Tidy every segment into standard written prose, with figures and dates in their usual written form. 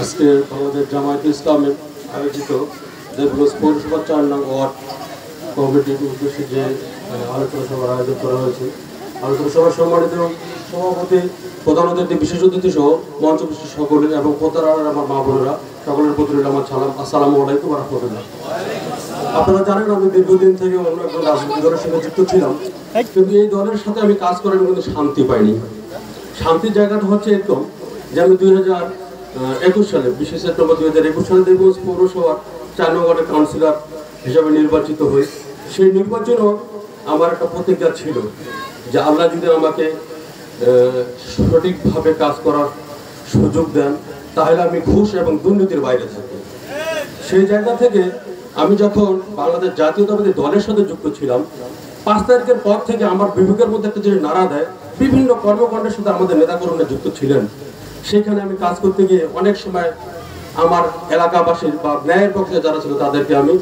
আজকে আমাদের জামায়াতে ইসলামের আয়োজিত দেবগঞ্জ পৌরসভা 4 নং ওয়ার্ড কমিটির উদ্দেশ্যে যে আলোচনা সভার আয়োজন করা হয়েছে, আলোচনা সভার সম্মানিত সভাপতি, প্রধান অতিথি, বিশেষ অতিথি সহ মঞ্চ বিশিষ্ট সকলে এবং প্রতারণার আমার মা বোনেরা সকলের প্রতি আমার সালাম, আসসালামু আলাইকুম ওয়া রাহমাতুল্লাহ। আপনারা জানেন আমি দীর্ঘদিন থেকে অন্য একজন রাজনৈতিক দলের সাথে যুক্ত ছিলাম, কিন্তু এই দলের সাথে আমি কাজ করার কিন্তু শান্তি পাইনি। শান্তির জায়গাটা হচ্ছে এরকম যে আমি 2021 সালে 20 সেপ্টেম্বর 2021 সালে দেবগঞ্জ পৌরসভার 4 নং ওয়ার্ডের কাউন্সিলর হিসাবে নির্বাচিত হই। সেই নির্বাচনও আমার একটা প্রতিজ্ঞা ছিল যে আল্লাহ যদি আমাকে সঠিকভাবে কাজ করার সুযোগ দেন তাহলে আমি ঘুষ এবং দুর্নীতির বাইরে থাকি। সেই জায়গা থেকে আমি যখন বাংলাদেশ জাতীয়তাবাদী দলের সাথে যুক্ত ছিলাম, 5 তারিখের পর থেকে আমার বিভাগের মধ্যে একটা জিনিস নাড়া দেয়, বিভিন্ন কর্মকাণ্ডের সাথে আমাদের নেতাকর্মীরা যুক্ত ছিলেন। সেখানে আমি কাজ করতে গিয়ে অনেক সময় আমার এলাকাবাসীর বা ন্যায়ের পক্ষে যারা ছিল তাদেরকে আমি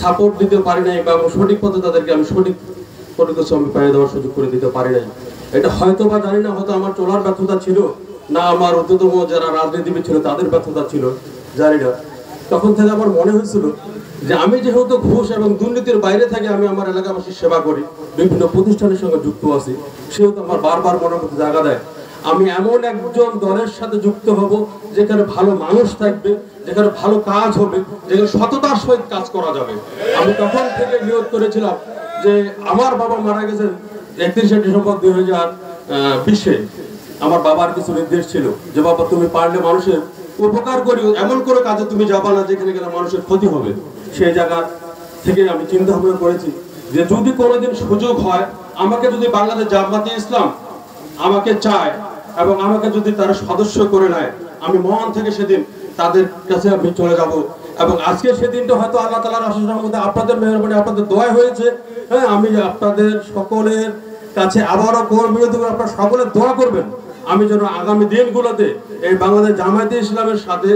সাপোর্ট দিতে পারি নাই, বা সঠিক পথে তাদেরকে আমি সঠিক পরিশ্রম পাইয়ে দেওয়ার সুযোগ করে দিতে পারি নাই। এটা হয়তো বা জানি না, হয়তো আমার চলার ব্যর্থতা ছিল, না আমার উচ্চতম যারা রাজনীতিবিদ ছিল তাদের ব্যর্থতা ছিল, জানি না। তখন থেকে আমার মনে হয়েছিল যে আমি যেহেতু ঘুষ এবং দুর্নীতির বাইরে থাকি, আমি আমার এলাকাবাসীর সেবা করি, বিভিন্ন প্রতিষ্ঠানের সঙ্গে যুক্ত আছি, সেহেতু আমার বারবার মনের মধ্যে জায়গা দেয় আমি এমন একজন দলের সাথে যুক্ত হব যেখানে ভালো মানুষ থাকবে, যেখানে ভালো কাজ হবে, যেখানে সততার সহিত কাজ করা যাবে। আমি তখন থেকে নিয়োগ করেছিলাম যে আমার বাবা মারা গেছেন 31শে ডিসেম্বর 2020-এ। আমার বাবার কিছু নির্দেশ ছিল যে বাবা তুমি পারলে মানুষের উপকার করিও, এমন করে কাজে তুমি যাবা না যেখানে গেলে মানুষের ক্ষতি হবে। সেই জায়গা থেকে আমি চিন্তা ভাবনা করেছি যে যদি কোনোদিন সুযোগ হয়, আমাকে যদি বাংলাদেশ জামায়াতে ইসলাম আমাকে চায় এবং আমাকে যদি তারা সদস্য করে নেয়, আমি মন থেকে সেদিন তাদের কাছে আমি চলে যাব। এবং আজকে সেদিনটা হয়তো আল্লাহ তাআলার অশেষ রহমতে আপনাদের মেহরবানি, আপনাদের দোয়া হয়েছে। হ্যাঁ, আমি আপনাদের সকলের কাছে আবারও বিরোধী করে আপনারা সকলে দোয়া করবেন আমি যেন আগামী দিনগুলোতে এই বাংলাদেশ জামায়াতে ইসলামের সাথে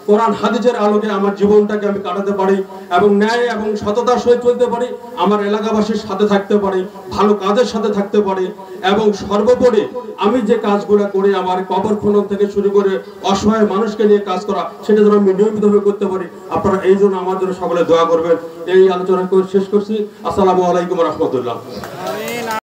কোরআন হাদিসের আলোকে আমার জীবনটাকে আমি কাটাতে পারি এবং ন্যায় এবং সততার সহিত চলতে পারি, আমার এলাকাবাসীর সাথে থাকতে পারি, ভালো কাজের সাথে থাকতে পারি, এবং সর্বোপরি আমি যে কাজগুলো করি আমার কবর খনন থেকে শুরু করে অসহায় মানুষকে নিয়ে কাজ করা, সেটা যেন আমি নিয়মিতভাবে করতে পারি। আপনারা এই জন্য আমার জন্য সকলে দোয়া করবেন। এই আলোচনা করে শেষ করছি। আসসালামু আলাইকুম ওয়া রাহমাতুল্লাহ।